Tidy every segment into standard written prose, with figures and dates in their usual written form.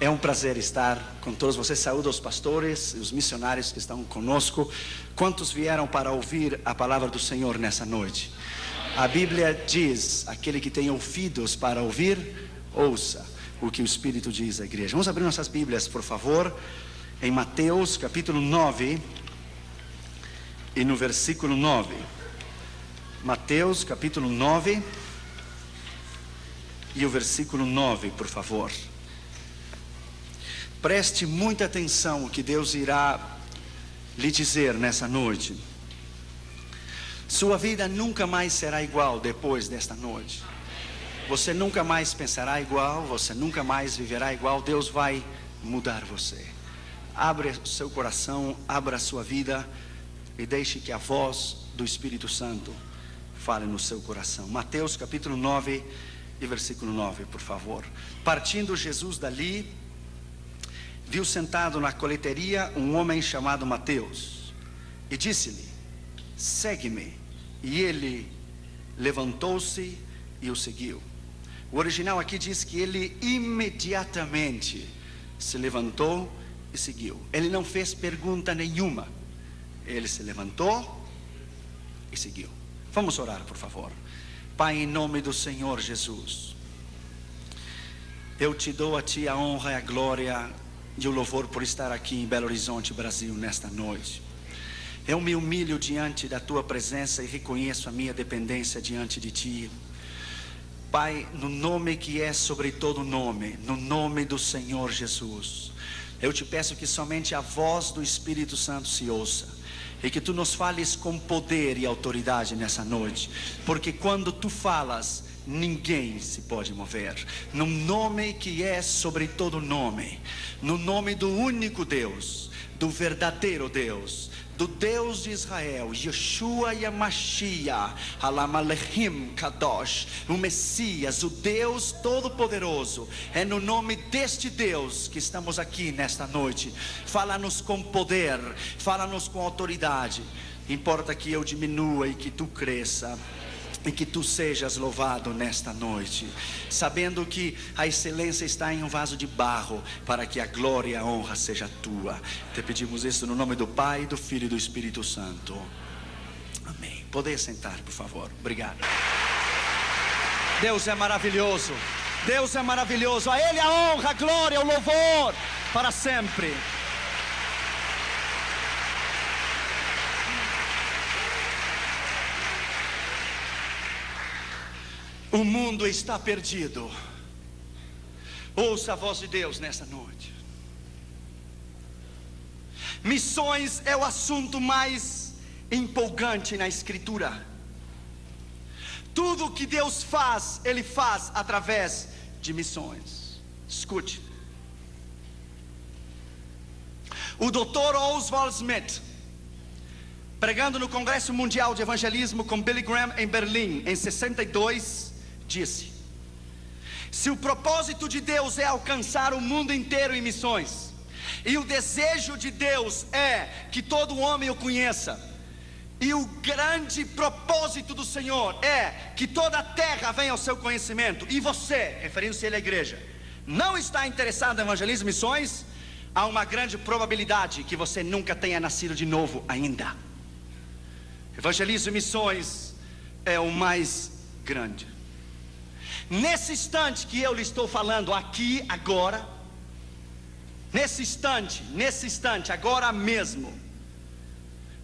É um prazer estar com todos vocês. Saúdo aos pastores e os missionários que estão conosco. Quantos vieram para ouvir a palavra do Senhor nessa noite? A Bíblia diz: aquele que tem ouvidos para ouvir, ouça o que o Espírito diz à igreja. Vamos abrir nossas Bíblias, por favor, em Mateus capítulo 9 e no versículo 9. Mateus capítulo 9 e o versículo 9, por favor. Preste muita atenção o que Deus irá lhe dizer nessa noite. Sua vida nunca mais será igual depois desta noite. Você nunca mais pensará igual, você nunca mais viverá igual. Deus vai mudar você. Abra o seu coração, abra a sua vida e deixe que a voz do Espírito Santo fale no seu coração. Mateus capítulo 9 e versículo 9, por favor. Partindo Jesus dali, viu sentado na coleteria um homem chamado Mateus e disse-lhe: segue-me. E ele levantou-se e o seguiu. O original aqui diz que ele imediatamente se levantou e seguiu. Ele não fez pergunta nenhuma. Ele se levantou e seguiu. Vamos orar, por favor. Pai, em nome do Senhor Jesus, eu te dou a ti a honra e a glória e o louvor por estar aqui em Belo Horizonte, Brasil, nesta noite. Eu me humilho diante da tua presença e reconheço a minha dependência diante de ti. Pai, no nome que é sobre todo nome, no nome do Senhor Jesus, eu te peço que somente a voz do Espírito Santo se ouça e que tu nos fales com poder e autoridade nessa noite, porque quando tu falas, ninguém se pode mover. No nome que é sobre todo nome, no nome do único Deus, do verdadeiro Deus, do Deus de Israel, Yeshua Yamashiach, Halamalechim Kadosh, o Messias, o Deus Todo-Poderoso. É no nome deste Deus que estamos aqui nesta noite. Fala-nos com poder, fala-nos com autoridade. Importa que eu diminua e que tu cresça, e que tu sejas louvado nesta noite, sabendo que a excelência está em um vaso de barro, para que a glória e a honra seja tua. Te pedimos isso no nome do Pai, do Filho e do Espírito Santo. Amém. Poder sentar, por favor. Obrigado. Deus é maravilhoso. Deus é maravilhoso. A Ele a honra, a glória, o louvor para sempre. O mundo está perdido. Ouça a voz de Deus nessa noite. Missões é o assunto mais empolgante na Escritura. Tudo que Deus faz, Ele faz através de missões. Escute. O Dr. Oswald Smith, pregando no Congresso Mundial de Evangelismo com Billy Graham em Berlim em 62, disse: se o propósito de Deus é alcançar o mundo inteiro em missões, e o desejo de Deus é que todo homem o conheça, e o grande propósito do Senhor é que toda a terra venha ao seu conhecimento, e você, referindo-se à igreja, não está interessado em evangelismo e missões, há uma grande probabilidade que você nunca tenha nascido de novo ainda. Evangelismo e missões é o mais grande. Nesse instante que eu lhe estou falando aqui, agora, nesse instante, agora mesmo,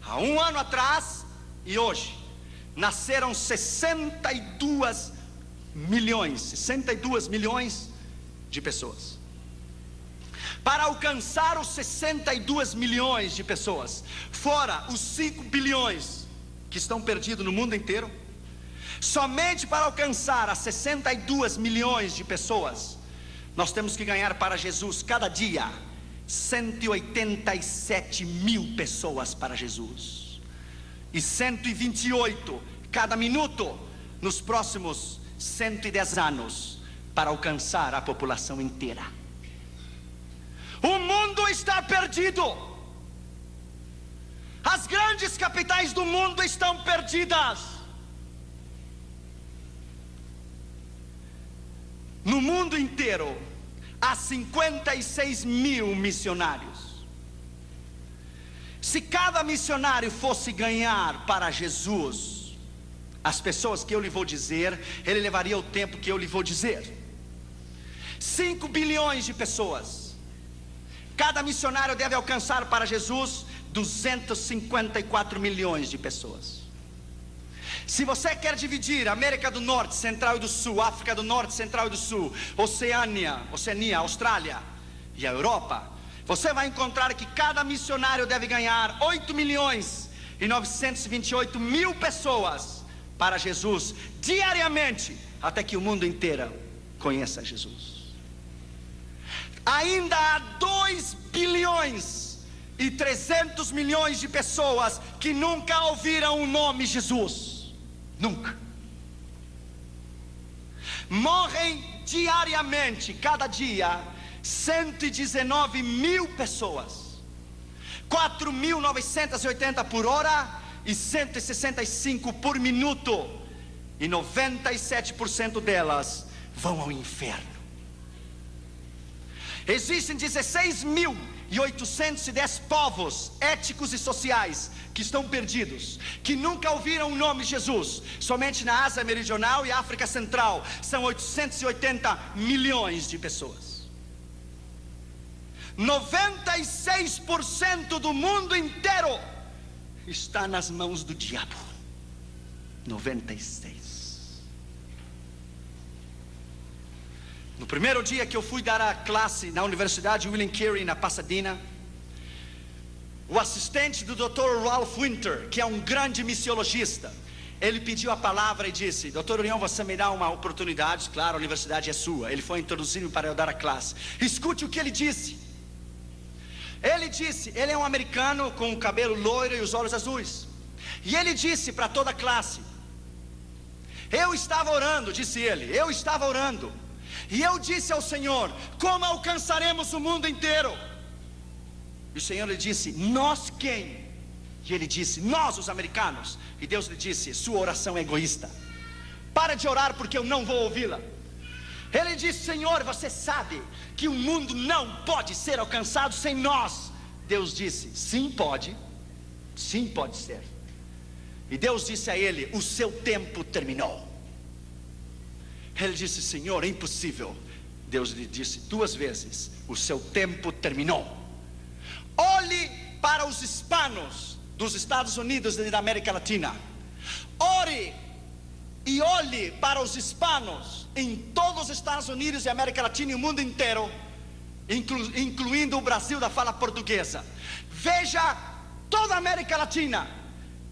há um ano atrás e hoje, nasceram 62 milhões de pessoas. Para alcançar os 62 milhões de pessoas, fora os 5 bilhões que estão perdidos no mundo inteiro, somente para alcançar as 62 milhões de pessoas, nós temos que ganhar para Jesus cada dia 187 mil pessoas para Jesus, e 128 cada minuto nos próximos 110 anos, para alcançar a população inteira. O mundo está perdido. As grandes capitais do mundo estão perdidas. No mundo inteiro a 56 mil missionários. Se cada missionário fosse ganhar para Jesus as pessoas que eu lhe vou dizer, ele levaria o tempo que eu lhe vou dizer. 5 bilhões de pessoas. Cada missionário deve alcançar para Jesus 254 milhões de pessoas. Se você quer dividir América do Norte, Central e do Sul, África do Norte, Central e do Sul, Oceania, Austrália e a Europa, você vai encontrar que cada missionário deve ganhar 8 milhões e 928 mil pessoas para Jesus diariamente, até que o mundo inteiro conheça Jesus. Ainda há 2 bilhões e 300 milhões de pessoas que nunca ouviram o nome Jesus. Nunca. Morrem diariamente, cada dia, 119 mil pessoas, 4.980 por hora e 165 por minuto, e 97% delas vão ao inferno. Existem 16.810 povos étnicos e sociais que estão perdidos, que nunca ouviram o nome Jesus. Somente na Ásia Meridional e África Central são 880 milhões de pessoas. 96% do mundo inteiro está nas mãos do diabo. 96%. No primeiro dia que eu fui dar a classe na Universidade William Carey, na Pasadena, o assistente do Dr. Ralph Winter, que é um grande missiologista, ele pediu a palavra e disse: Dr. Orion, você me dá uma oportunidade? Claro, a universidade é sua. Ele foi introduzido para eu dar a classe. Escute o que ele disse. Ele disse, ele é um americano com o cabelo loiro e os olhos azuis, e ele disse para toda a classe: eu estava orando, disse ele, eu estava orando, e eu disse ao Senhor: como alcançaremos o mundo inteiro? E o Senhor lhe disse: nós quem? E ele disse: nós, os americanos. E Deus lhe disse: sua oração é egoísta, para de orar porque eu não vou ouvi-la. Ele disse: Senhor, você sabe que o mundo não pode ser alcançado sem nós. Deus disse: sim pode ser. E Deus disse a ele: o seu tempo terminou. Ele disse: Senhor, é impossível. Deus lhe disse 2 vezes: o seu tempo terminou. Olhe para os hispanos dos Estados Unidos e da América Latina. Ore e olhe para os hispanos em todos os Estados Unidos e América Latina e o mundo inteiro, incluindo o Brasil da fala portuguesa. Veja toda a América Latina,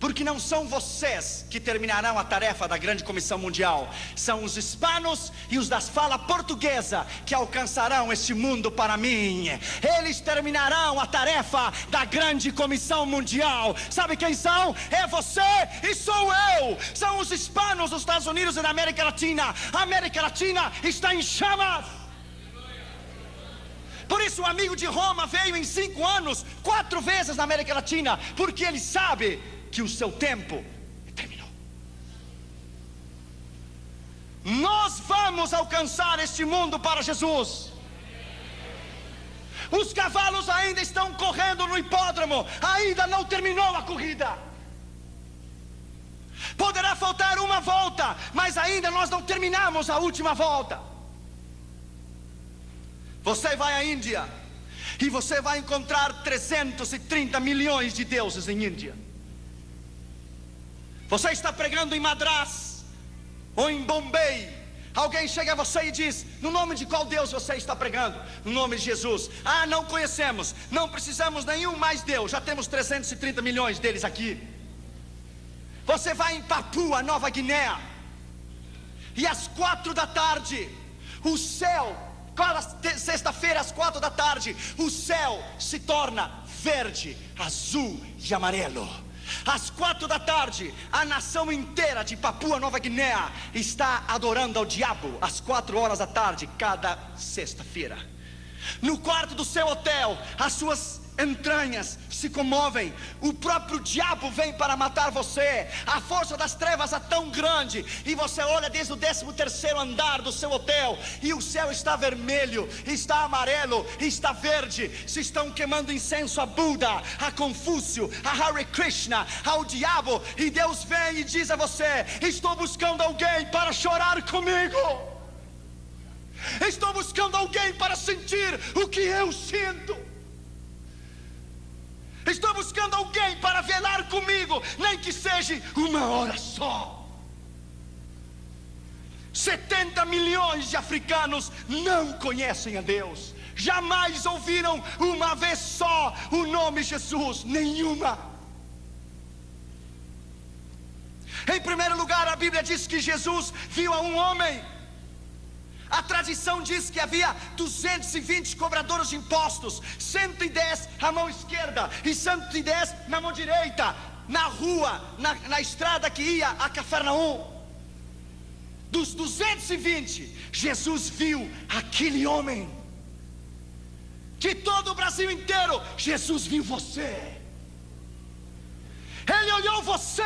porque não são vocês que terminarão a tarefa da grande comissão mundial, são os hispanos e os da fala portuguesa que alcançarão este mundo para mim. Eles terminarão a tarefa da grande comissão mundial. Sabe quem são? É você e sou eu. São os hispanos dos Estados Unidos e da América Latina. A América Latina está em chamas. Por isso o amigo de Roma veio em 5 anos 4 vezes na América Latina, porque ele sabe que o seu tempo terminou. Nós vamos alcançar este mundo para Jesus. Os cavalos ainda estão correndo no hipódromo, ainda não terminou a corrida. Poderá faltar uma volta, mas ainda nós não terminamos a última volta. Você vai à Índia e você vai encontrar 330 milhões de deuses em Índia. Você está pregando em Madras ou em Bombay, alguém chega a você e diz: no nome de qual Deus você está pregando? No nome de Jesus. Ah, não conhecemos, não precisamos nenhum mais Deus, já temos 330 milhões deles aqui. Você vai em Papua Nova Guiné e às 4 da tarde o céu, cada sexta-feira às 4 da tarde, o céu se torna verde, azul e amarelo. Às 4 da tarde, a nação inteira de Papua Nova Guiné está adorando ao diabo, às 4 horas da tarde, cada sexta-feira. No quarto do seu hotel, as suas entranhas se comovem. O próprio diabo vem para matar você. A força das trevas é tão grande, e você olha desde o 13º andar do seu hotel, e o céu está vermelho, está amarelo, está verde. Se estão queimando incenso a Buda, a Confúcio, a Hare Krishna, ao diabo. E Deus vem e diz a você: estou buscando alguém para chorar comigo. Estou buscando alguém para sentir o que eu sinto. Estou buscando alguém para velar comigo, nem que seja uma hora só. 70 milhões de africanos não conhecem a Deus. Jamais ouviram uma vez só o nome Jesus. Nenhuma. Em primeiro lugar, a Bíblia diz que Jesus viu a um homem. A tradição diz que havia 220 cobradores de impostos, 110 à mão esquerda e 110 na mão direita, na rua, na estrada que ia a Cafarnaum. Dos 220, Jesus viu aquele homem. De todo o Brasil inteiro, Jesus viu você. Ele olhou você.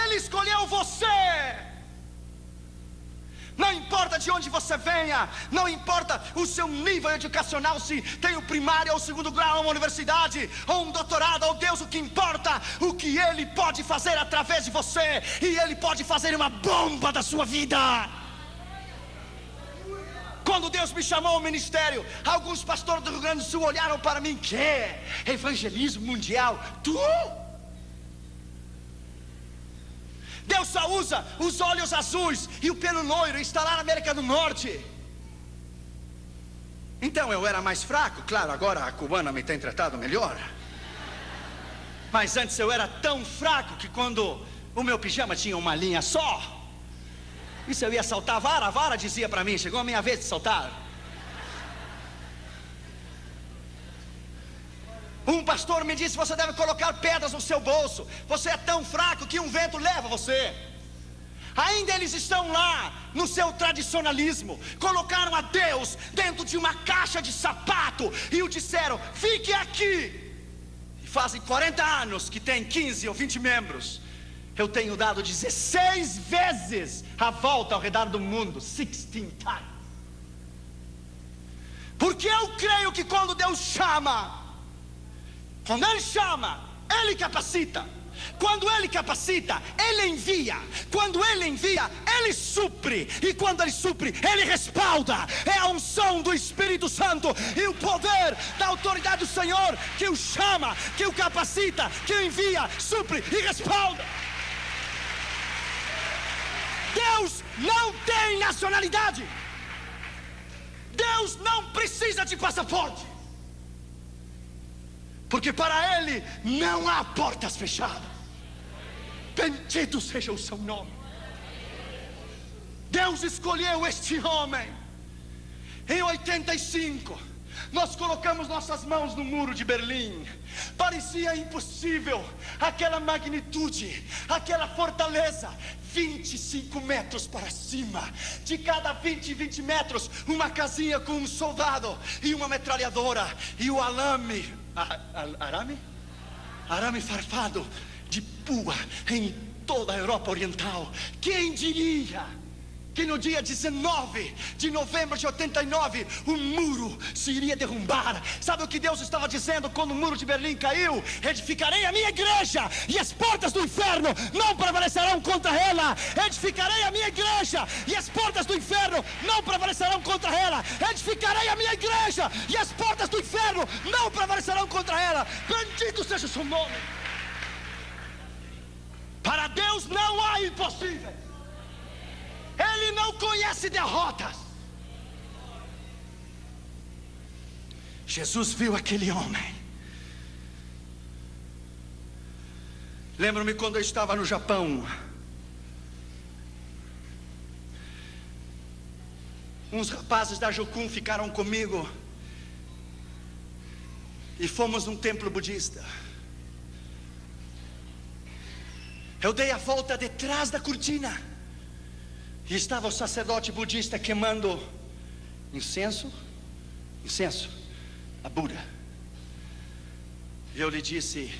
Ele escolheu você. Não importa de onde você venha, não importa o seu nível educacional, se tem o primário ou o segundo grau, ou uma universidade, ou um doutorado, ou Deus, o que importa, o que Ele pode fazer através de você, e Ele pode fazer uma bomba da sua vida. Quando Deus me chamou ao ministério, alguns pastores do Rio Grande do Sul olharam para mim: que evangelismo mundial? Tu? Deus só usa os olhos azuis e o pelo loiro, está lá na América do Norte. Então eu era mais fraco, claro, agora a cubana me tem tratado melhor. Mas antes eu era tão fraco que quando o meu pijama tinha uma linha só, e se eu ia saltar a vara dizia para mim: chegou a minha vez de saltar. Um pastor me disse: você deve colocar pedras no seu bolso, você é tão fraco que um vento leva você. Ainda eles estão lá no seu tradicionalismo. Colocaram a Deus dentro de uma caixa de sapato e o disseram: fique aqui. E fazem 40 anos que tem 15 ou 20 membros. Eu tenho dado 16 vezes a volta ao redor do mundo, 16 times. Porque eu creio que quando Deus chama, quando Ele chama, Ele capacita. Quando Ele capacita, Ele envia. Quando Ele envia, Ele supre. E quando Ele supre, Ele respalda. É a unção do Espírito Santo e o poder da autoridade do Senhor que o chama, que o capacita, que o envia, supre e respalda. Deus não tem nacionalidade. Deus não precisa de passaporte. Porque para Ele não há portas fechadas. Bendito seja o seu nome. Deus escolheu este homem. Em 85, nós colocamos nossas mãos no muro de Berlim. Parecia impossível, aquela magnitude, aquela fortaleza, 25 metros para cima. De cada 20 metros, uma casinha com um soldado e uma metralhadora. E o arame farpado de pua em toda a Europa Oriental. Quem diria que no dia 19 de novembro de 89 o muro se iria derrubar? Sabe o que Deus estava dizendo quando o muro de Berlim caiu? Edificarei a minha igreja e as portas do inferno não prevalecerão contra ela. Edificarei a minha igreja e as portas do inferno não prevalecerão contra ela. Edificarei a minha igreja e as portas do inferno não prevalecerão contra ela. Bendito seja o seu nome. Para Deus não há impossível. Ele não conhece derrotas. Jesus viu aquele homem. Lembro-me quando eu estava no Japão. Uns rapazes da Jokun ficaram comigo e fomos num templo budista. Eu dei a volta detrás da cortina e estava o sacerdote budista queimando incenso a Buda. Eu lhe disse: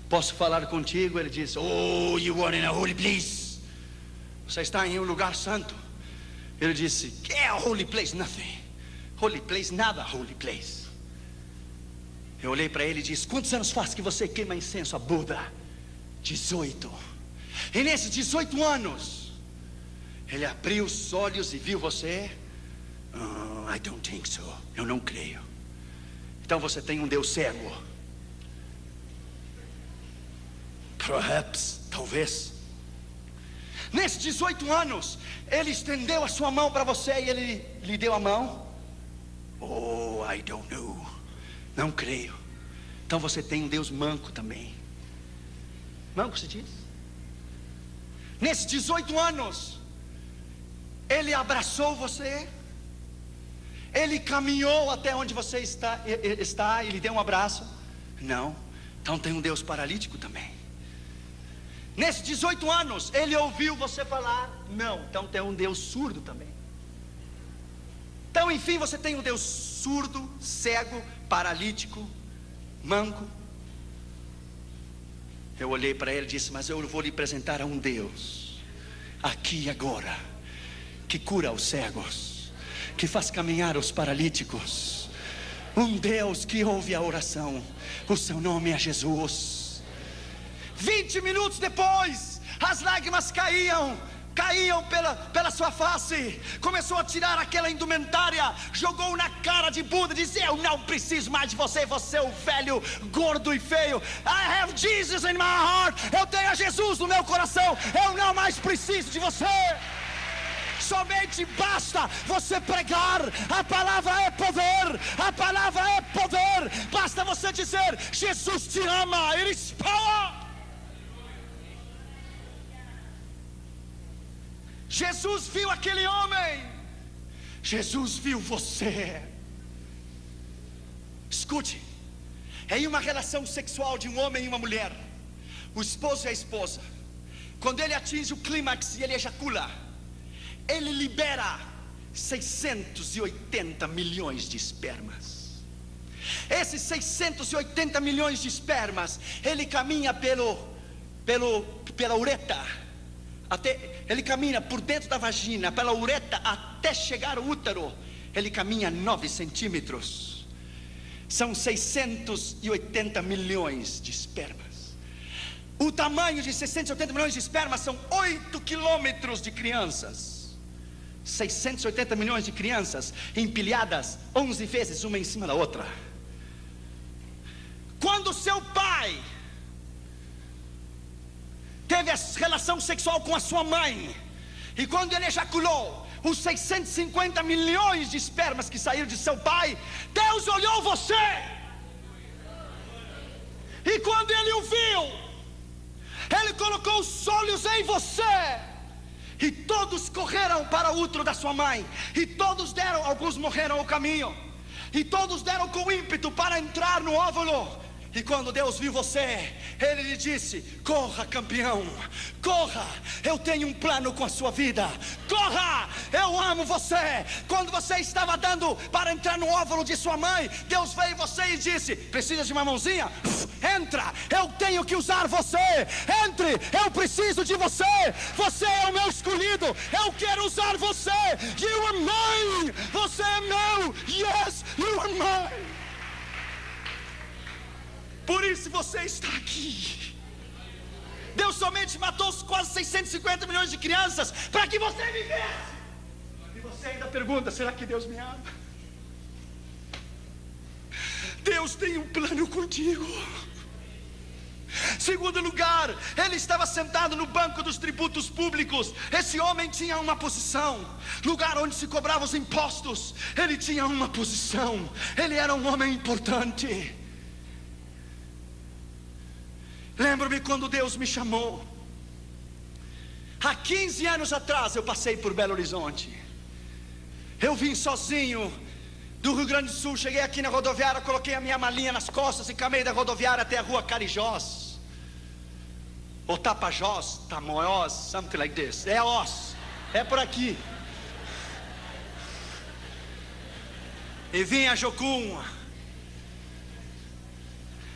posso falar contigo? Ele disse: oh, you are in a holy place. Você está em um lugar santo. Ele disse: que é holy place? Nothing. Holy place, nada holy place. Eu olhei para ele e disse: quantos anos faz que você queima incenso a Buda? 18. E nesses 18 anos, ele abriu os olhos e viu você? Oh, I don't think so. Eu não creio. Então você tem um Deus cego. Perhaps, talvez. Nesses 18 anos, ele estendeu a sua mão para você e ele lhe deu a mão. Oh, I don't know. Não creio. Então você tem um Deus manco também. Manco se diz? Nesses 18 anos, ele abraçou você. Ele caminhou até onde você está e lhe deu um abraço? Não. Então tem um Deus paralítico também. Nesses 18 anos, ele ouviu você falar? Não. Então tem um Deus surdo também. Então, enfim, você tem um Deus surdo, cego, paralítico, manco. Eu olhei para ele e disse: mas eu vou lhe apresentar a um Deus, aqui e agora, que cura os cegos, que faz caminhar os paralíticos. Um Deus que ouve a oração. O seu nome é Jesus. 20 minutos depois, as lágrimas caíam pela sua face. Começou a tirar aquela indumentária, jogou na cara de Buda, disse: eu não preciso mais de você, você é um velho, gordo e feio. I have Jesus in my heart. Eu tenho a Jesus no meu coração. Eu não mais preciso de você. Somente basta você pregar. A palavra é poder. A palavra é poder. Basta você dizer: Jesus te ama. It is power. Jesus viu aquele homem. Jesus viu você. Escute, em uma relação sexual de um homem e uma mulher, o esposo e a esposa, quando ele atinge o clímax e ele ejacula, ele libera 680 milhões de espermas. Esses 680 milhões de espermas, ele caminha pela ureta. Ele caminha por dentro da vagina, pela ureta, até chegar ao útero. Ele caminha 9 centímetros. São 680 milhões de espermas. O tamanho de 680 milhões de espermas são 8 quilômetros de crianças. 680 milhões de crianças empilhadas 11 vezes, uma em cima da outra. Quando seu pai teve relação sexual com a sua mãe, e quando ele ejaculou, os 650 milhões de espermas que saíram de seu pai, Deus olhou você, e quando ele o viu, ele colocou os olhos em você, e todos correram para o útero da sua mãe, e todos deram, alguns morreram ao caminho, e todos deram com ímpeto para entrar no óvulo. E quando Deus viu você, Ele lhe disse: corra, campeão, corra, eu tenho um plano com a sua vida. Corra, eu amo você. Quando você estava dando para entrar no óvulo de sua mãe, Deus veio em você e disse: precisa de uma mãozinha? Entra, eu tenho que usar você. Entre, eu preciso de você. Você é o meu escolhido, eu quero usar você. You are mine, você é meu. Yes, you are mine. Por isso você está aqui. Deus somente matou os quase 650 milhões de crianças para que você vivesse. E você ainda pergunta: será que Deus me ama? Deus tem um plano contigo. Segundo lugar, ele estava sentado no banco dos tributos públicos. Esse homem tinha uma posição, lugar onde se cobravam os impostos. Ele tinha uma posição, ele era um homem importante. Lembro-me quando Deus me chamou. Há 15 anos atrás eu passei por Belo Horizonte. Eu vim sozinho do Rio Grande do Sul. Cheguei aqui na rodoviária, coloquei a minha malinha nas costas e caminhei da rodoviária até a rua Carijós, ou Tapajós, Tamoiós, something like this. É Os, é por aqui. E vim a Jocum,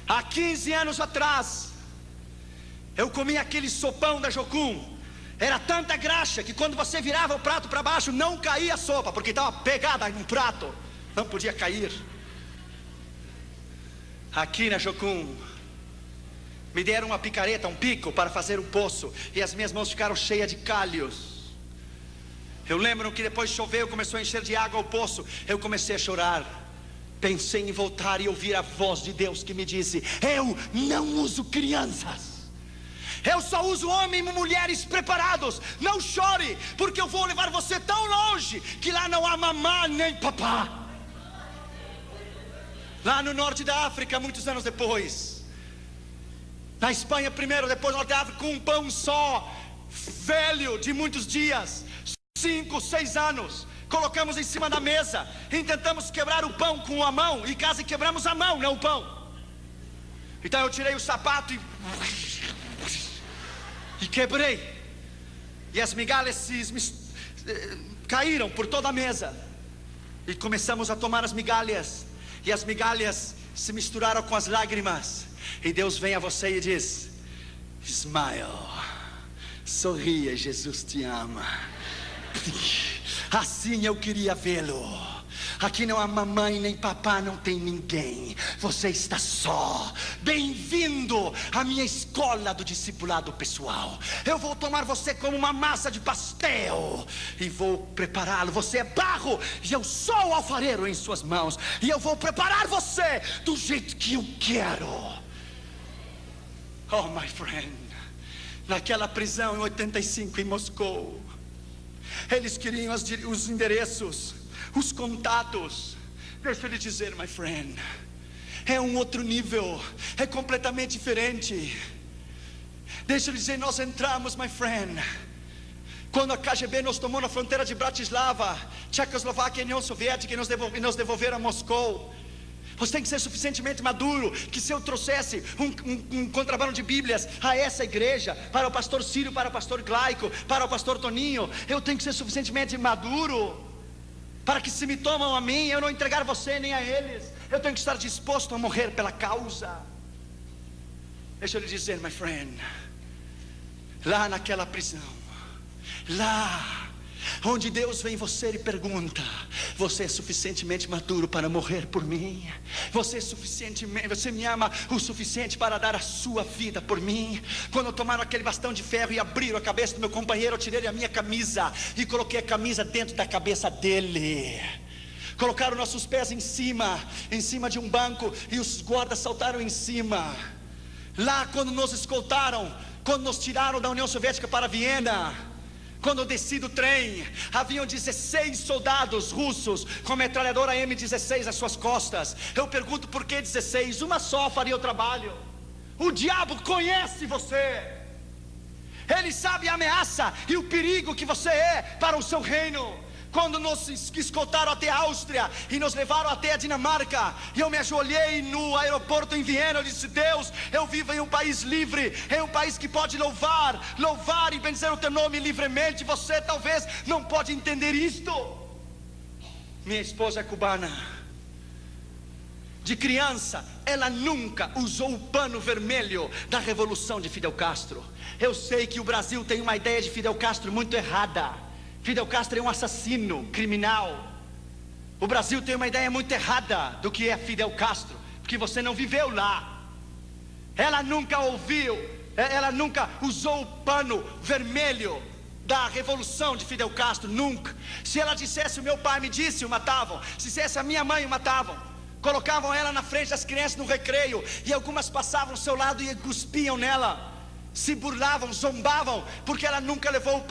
Há 15 anos atrás, eu comi aquele sopão da Jocum. Era tanta graxa que quando você virava o prato para baixo, não caía a sopa, porque estava pegada no prato, não podia cair. Aqui na Jocum, me deram uma picareta, um pico para fazer um poço, e as minhas mãos ficaram cheias de calhos. Eu lembro que depois choveu, começou a encher de água o poço. Eu comecei a chorar. Pensei em voltar e ouvir a voz de Deus que me disse: eu não uso crianças, eu só uso homens e mulheres preparados. Não chore, porque eu vou levar você tão longe que lá não há mamá nem papá. Lá no norte da África, muitos anos depois, na Espanha primeiro, depois no norte da África, com um pão só, velho de muitos dias, 5, 6 anos, colocamos em cima da mesa e tentamos quebrar o pão com a mão, e quase quebramos a mão, não o pão. Então eu tirei o sapato e quebrei, e as migalhas caíram por toda a mesa, e começamos a tomar as migalhas, e as migalhas se misturaram com as lágrimas, e Deus vem a você e diz: smile, sorria, Jesus te ama. Assim eu queria vê-lo. Aqui não há mamãe nem papá, não tem ninguém. Você está só. Bem-vindo à minha escola do discipulado pessoal. Eu vou tomar você como uma massa de pastel e vou prepará-lo. Você é barro e eu sou o alfareiro em suas mãos, e eu vou preparar você do jeito que eu quero. Oh, my friend, naquela prisão em 85 em Moscou, eles queriam os endereços, os contatos. Deixa eu lhe dizer, my friend, é um outro nível, é completamente diferente. Deixa eu lhe dizer, nós entramos, my friend, quando a KGB nos tomou na fronteira de Bratislava, Tchecoslováquia e União Soviética, e nos devolveram a Moscou. Você tem que ser suficientemente maduro, que se eu trouxesse um contrabando de Bíblias a essa igreja, para o pastor Círio, para o pastor Glaico, para o pastor Toninho, eu tenho que ser suficientemente maduro, para que se me tomam a mim, eu não entregar você nem a eles. Eu tenho que estar disposto a morrer pela causa. Deixa eu lhe dizer, my friend, lá naquela prisão, lá onde Deus vem em você e pergunta: você é suficientemente maduro para morrer por mim? Você me ama o suficiente para dar a sua vida por mim? Quando tomaram aquele bastão de ferro e abriram a cabeça do meu companheiro, eu tirei a minha camisa e coloquei a camisa dentro da cabeça dele. Colocaram nossos pés em cima de um banco, e os guardas saltaram em cima. Lá quando nos escoltaram, quando nos tiraram da União Soviética para Viena, quando eu desci do trem, haviam 16 soldados russos com metralhadora M16 às suas costas. Eu pergunto, por que 16? Uma só faria o trabalho. O diabo conhece você. Ele sabe a ameaça e o perigo que você é para o seu reino. Quando nos escoltaram até a Áustria e nos levaram até a Dinamarca, e eu me ajoelhei no aeroporto em Viena, eu disse: Deus, eu vivo em um país livre, em um país que pode louvar e benzer o teu nome livremente. Você talvez não pode entender isto. Minha esposa é cubana. De criança, ela nunca usou o pano vermelho da revolução de Fidel Castro. Eu sei que o Brasil tem uma ideia de Fidel Castro muito errada. Fidel Castro é um assassino, criminal. O Brasil tem uma ideia muito errada do que é Fidel Castro, porque você não viveu lá. Ela nunca usou o pano vermelho da revolução de Fidel Castro, nunca. Se ela dissesse: o meu pai me disse, o matavam. Se dissesse: a minha mãe, o matavam. Colocavam ela na frente das crianças no recreio, e algumas passavam ao seu lado e cuspiam nela, se burlavam, zombavam, porque ela nunca levou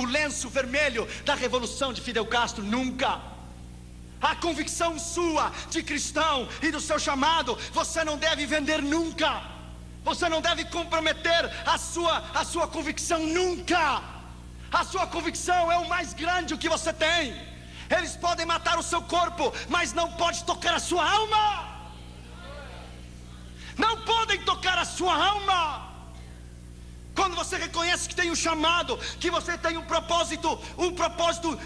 o lenço vermelho da revolução de Fidel Castro, nunca. A convicção sua de cristão e do seu chamado, você não deve vender nunca. Você não deve comprometer a sua convicção nunca. A sua convicção é o mais grande que você tem. Eles podem matar o seu corpo, mas não pode tocar a sua alma. Não podem tocar a sua alma. Quando você reconhece que tem um chamado, que você tem um propósito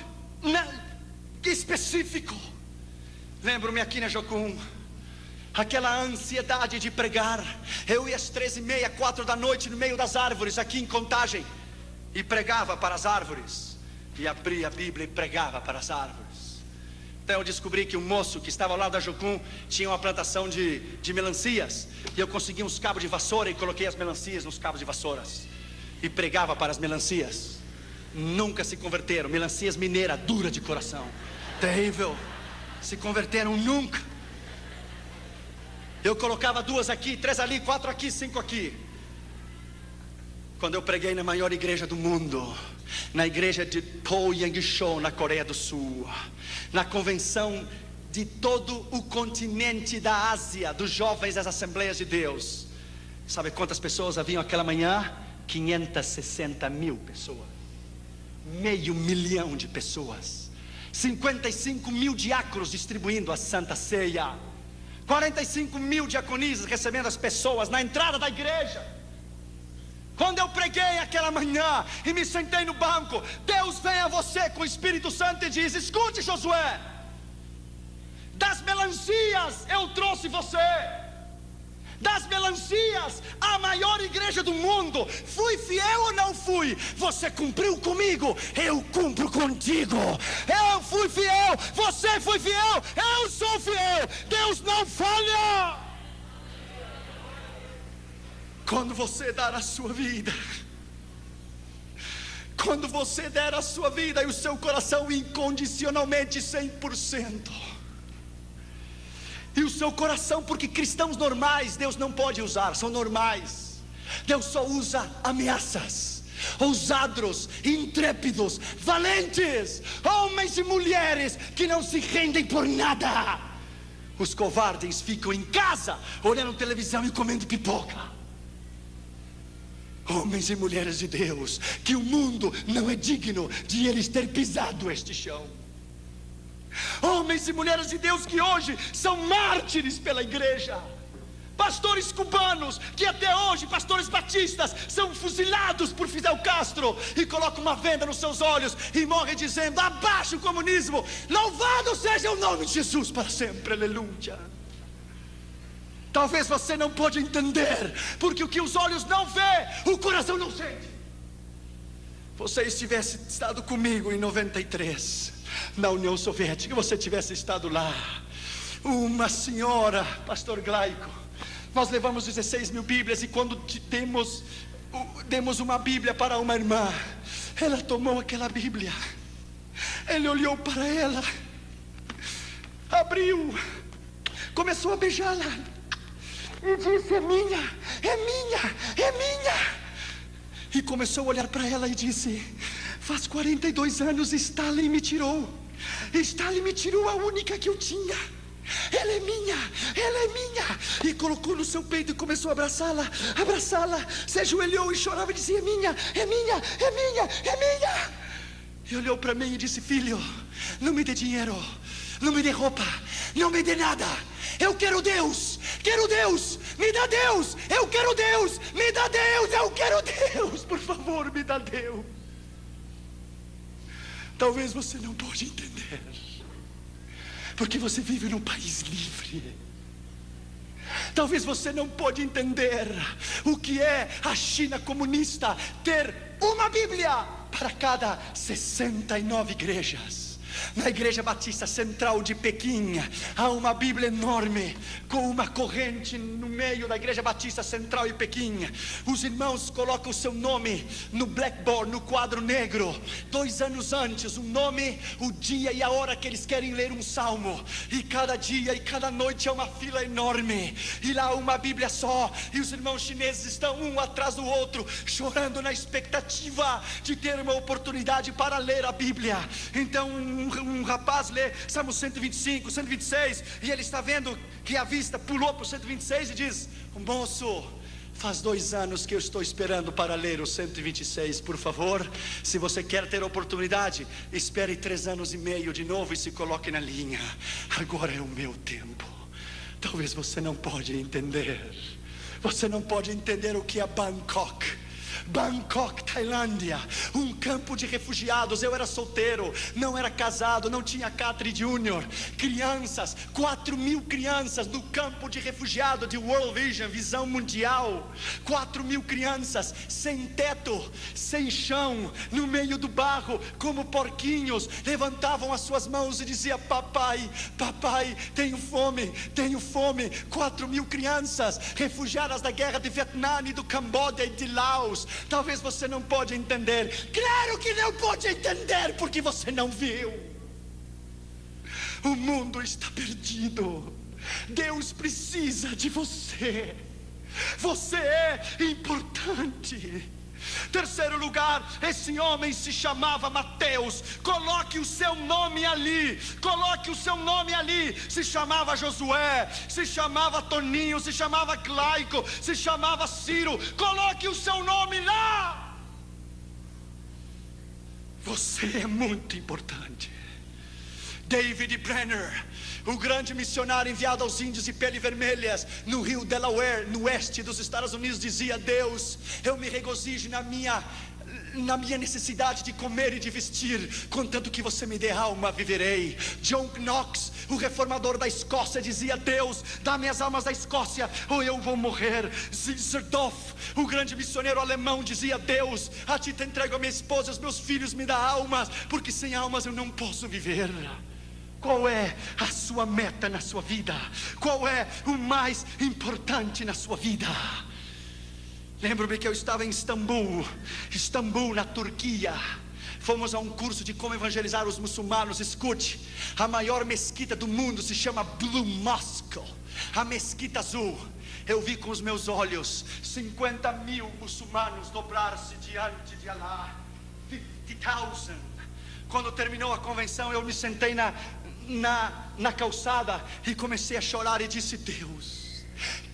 específico. Lembro-me aqui na Jocum, aquela ansiedade de pregar. Eu ia às 13h30, 4 da noite, no meio das árvores, aqui em Contagem, e pregava para as árvores, e abria a Bíblia e pregava para as árvores. Então eu descobri que um moço que estava ao lado da Jocum tinha uma plantação de melancias, e eu consegui uns cabos de vassoura e coloquei as melancias nos cabos de vassouras, e pregava para as melancias. Nunca se converteram, melancias mineira, dura de coração, terrível, se converteram nunca. Eu colocava 2 aqui, 3 ali, 4 aqui, 5 aqui. Quando eu preguei na maior igreja do mundo, na igreja de Poyang-chon, na Coreia do Sul, na convenção de todo o continente da Ásia, dos jovens das Assembleias de Deus, sabe quantas pessoas haviam aquela manhã? 560 mil pessoas, 500 mil de pessoas, 55 mil diáconos distribuindo a Santa Ceia, 45 mil diaconisas recebendo as pessoas na entrada da igreja. Quando eu preguei aquela manhã e me sentei no banco, Deus vem a você com o Espírito Santo e diz: escute, Josué, das melancias eu trouxe você, das melancias, a maior igreja do mundo. Fui fiel ou não fui? Você cumpriu comigo, eu cumpro contigo. Eu fui fiel, você foi fiel, eu sou fiel. Deus não falha. Quando você dar a sua vida, quando você der a sua vida e o seu coração incondicionalmente 100%, e o seu coração, porque cristãos normais Deus não pode usar, são normais. Deus só usa ameaças, ousados, intrépidos, valentes, homens e mulheres que não se rendem por nada. Os covardes ficam em casa olhando televisão e comendo pipoca. Homens e mulheres de Deus, que o mundo não é digno de eles ter pisado este chão. Homens e mulheres de Deus que hoje são mártires pela igreja. Pastores cubanos que até hoje, pastores batistas, são fuzilados por Fidel Castro e colocam uma venda nos seus olhos e morrem dizendo: abaixo o comunismo, louvado seja o nome de Jesus para sempre, aleluia. Talvez você não pode entender, porque o que os olhos não vê, o coração não sente. Você tivesse estado comigo em 93, na União Soviética, você tivesse estado lá, uma senhora, pastor Glaico, nós levamos 16 mil Bíblias, e quando demos uma Bíblia para uma irmã, ela tomou aquela Bíblia, ele olhou para ela, abriu, começou a beijá-la e disse: é minha, é minha, é minha. E começou a olhar para ela e disse: faz 42 anos Stalin me tirou. Stalin me tirou a única que eu tinha. Ela é minha, ela é minha. E colocou no seu peito e começou a abraçá-la, abraçá-la. Se ajoelhou e chorava e dizia: é minha, é minha, é minha, é minha. E olhou para mim e disse: filho, não me dê dinheiro, não me dê roupa, não me dê nada. Eu quero Deus, me dá Deus, eu quero Deus, me dá Deus, eu quero Deus, por favor, me dá Deus. Talvez você não pode entender, porque você vive num país livre. Talvez você não pode entender o que é a China comunista ter uma Bíblia para cada 69 igrejas. Na Igreja Batista Central de Pequim há uma Bíblia enorme, com uma corrente no meio da Igreja Batista Central de Pequim. Os irmãos colocam o seu nome no blackboard, no quadro negro, 2 anos antes, o nome, o dia e a hora que eles querem ler um salmo. E cada dia e cada noite é uma fila enorme, e lá uma Bíblia só, e os irmãos chineses estão um atrás do outro, chorando na expectativa de ter uma oportunidade para ler a Bíblia. Então um rapaz lê Salmo 125, 126, e ele está vendo que a vista pulou para o 126 e diz: moço, faz 2 anos que eu estou esperando para ler o 126, por favor, se você quer ter oportunidade, espere 3 anos e meio de novo e se coloque na linha. Agora é o meu tempo. Talvez você não pode entender, você não pode entender o que é Bangkok, Bangkok, Tailândia, um campo de refugiados. Eu era solteiro, não era casado, não tinha Catri Júnior. Crianças, 4.000 crianças no campo de refugiado de World Vision, visão mundial. 4.000 crianças, sem teto, sem chão, no meio do barro, como porquinhos, levantavam as suas mãos e diziam: papai, papai, tenho fome, tenho fome. 4.000 crianças, refugiadas da guerra de Vietnã e do Camboja e de Laos. Talvez você não pode entender. Claro que não pode entender, porque você não viu. O mundo está perdido. Deus precisa de você. Você é importante. Terceiro lugar, esse homem se chamava Mateus. Coloque o seu nome ali. Coloque o seu nome ali. Se chamava Josué, se chamava Toninho, se chamava Claico, se chamava Ciro. Coloque o seu nome lá. Você é muito importante. David Brenner, o grande missionário enviado aos índios de pele vermelhas no rio Delaware, no oeste dos Estados Unidos, dizia: Deus, eu me regozijo na minha necessidade de comer e de vestir, contanto que você me dê alma, viverei. John Knox, o reformador da Escócia, dizia: Deus, dá-me as almas da Escócia ou eu vou morrer. Zizerdorf, o grande missioneiro alemão, dizia: Deus, a ti te entrego a minha esposa, os meus filhos, me dá almas, porque sem almas eu não posso viver. Qual é a sua meta na sua vida? Qual é o mais importante na sua vida? Lembro-me que eu estava em Istambul, na Turquia. Fomos a um curso de como evangelizar os muçulmanos. Escute, a maior mesquita do mundo se chama Blue Mosque, a mesquita azul. Eu vi com os meus olhos 50.000 muçulmanos dobrar-se diante de Allah. 50.000. Quando terminou a convenção, eu me sentei na calçada e comecei a chorar e disse: Deus,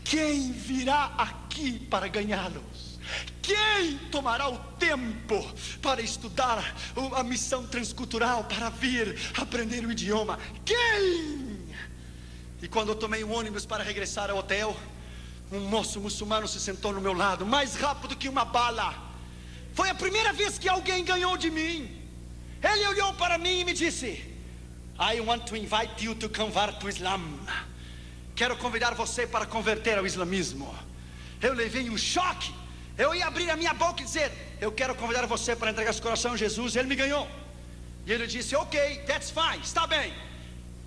quem virá aqui para ganhá-los? Quem tomará o tempo para estudar a missão transcultural, para vir aprender o idioma? Quem? E quando eu tomei um ônibus para regressar ao hotel, um moço muçulmano se sentou no meu lado, mais rápido que uma bala. Foi a primeira vez que alguém ganhou de mim. Ele olhou para mim e me disse: I want to invite you to convert to Islam. Quero convidar você para converter ao islamismo. Eu levei um choque. Eu ia abrir a minha boca e dizer: eu quero convidar você para entregar seu coração a Jesus. Ele me ganhou. E ele disse: ok, that's fine, está bem.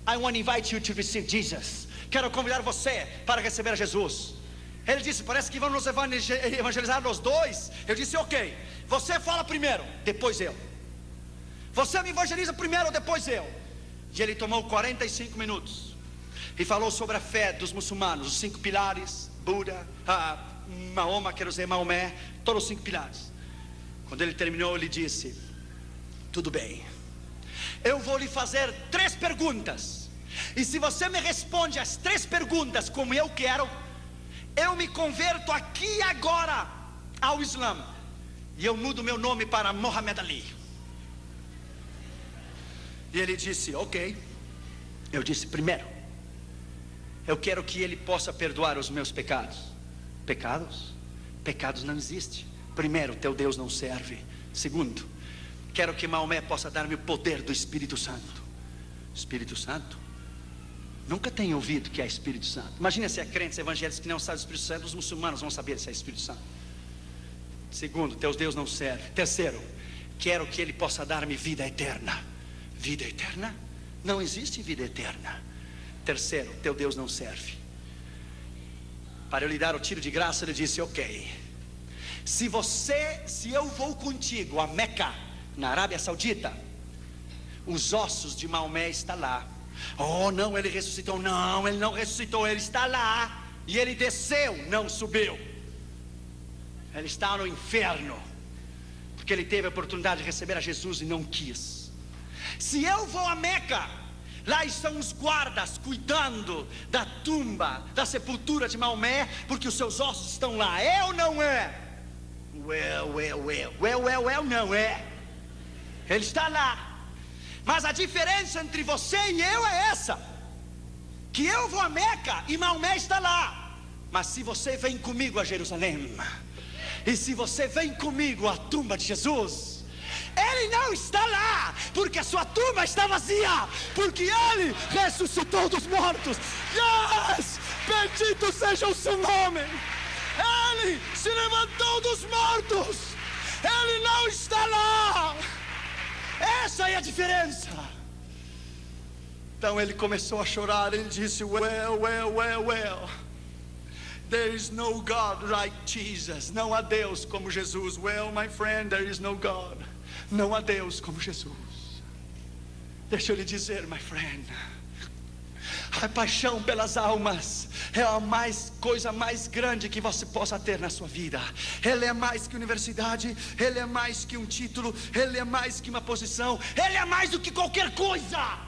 I want to invite you to receive Jesus. Quero convidar você para receber a Jesus. Ele disse: parece que vão nos evangelizar nós dois. Eu disse: ok, você fala primeiro, depois eu. Você me evangeliza primeiro, depois eu. E ele tomou 45 minutos e falou sobre a fé dos muçulmanos, os 5 pilares: Buda, Mahoma, quero dizer Maomé, todos os 5 pilares. Quando ele terminou, ele disse: tudo bem, eu vou lhe fazer 3 perguntas, e se você me responde as 3 perguntas como eu quero, eu me converto aqui e agora ao Islã, e eu mudo meu nome para Muhammad Ali. E ele disse: ok. Eu disse: primeiro, eu quero que ele possa perdoar os meus pecados. Pecados? Pecados não existem. Primeiro, teu Deus não serve. Segundo, quero que Maomé possa dar-me o poder do Espírito Santo. Espírito Santo? Nunca tenho ouvido que é Espírito Santo. Imagina se é crentes evangélicos que não sabem do Espírito Santo. Os muçulmanos vão saber se é Espírito Santo. Segundo, teu Deus não serve. Terceiro, quero que ele possa dar-me vida eterna. Vida eterna? Não existe vida eterna. Terceiro, teu Deus não serve. Para eu lhe dar o tiro de graça, ele disse: ok, se eu vou contigo a Meca, na Arábia Saudita, os ossos de Maomé estão lá. Oh não, ele ressuscitou. Não, ele não ressuscitou, ele está lá. E ele desceu, não subiu. Ele está no inferno, porque ele teve a oportunidade de receber a Jesus e não quis. Se eu vou a Meca, lá estão os guardas cuidando da tumba, da sepultura de Maomé, porque os seus ossos estão lá. É ou não é? Não é. Ele está lá. Mas a diferença entre você e eu é essa: que eu vou a Meca e Maomé está lá. Mas se você vem comigo a Jerusalém, E se você vem comigo à tumba de Jesus, Ele não está lá, porque a sua tumba está vazia, porque Ele ressuscitou dos mortos. Yes! Bendito seja o seu nome. Ele se levantou dos mortos. Ele não está lá. Essa é a diferença. Então ele começou a chorar. Ele disse: well, there is no God like Jesus. Não há Deus como Jesus. Well, my friend, there is no God. Não há Deus como Jesus. Deixa eu lhe dizer, my friend, a paixão pelas almas é a coisa mais grande que você possa ter na sua vida. Ele é mais que universidade, ele é mais que um título, ele é mais que uma posição, ele é mais do que qualquer coisa.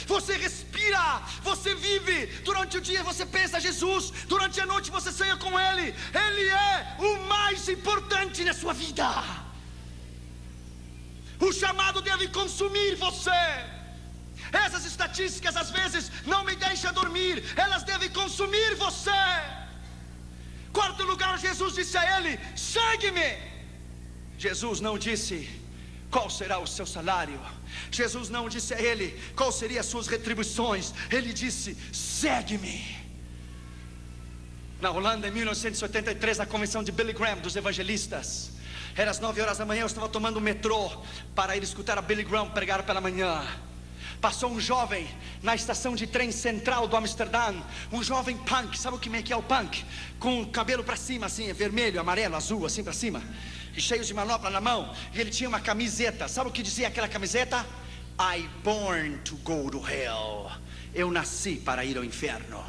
Você respira, você vive. Durante o dia você pensa Jesus, durante a noite você sonha com Ele. Ele é o mais importante na sua vida. O chamado deve consumir você. Essas estatísticas às vezes não me deixam dormir. Elas devem consumir você. Quarto lugar, Jesus disse a ele: segue-me. Jesus não disse qual será o seu salário. Jesus não disse a ele qual seriam as suas retribuições. Ele disse: segue-me. Na Holanda, em 1983, na convenção de Billy Graham, dos evangelistas, era às 9 horas da manhã. Eu estava tomando o metrô para ir escutar a Billy Graham pregar pela manhã. Passou um jovem na estação de trem central do Amsterdã. Um jovem punk, sabe o que é o punk? Com o cabelo para cima assim, vermelho, amarelo, azul, assim para cima, e cheio de manopla na mão. E ele tinha uma camiseta. Sabe o que dizia aquela camiseta? I born to go to hell. Eu nasci para ir ao inferno.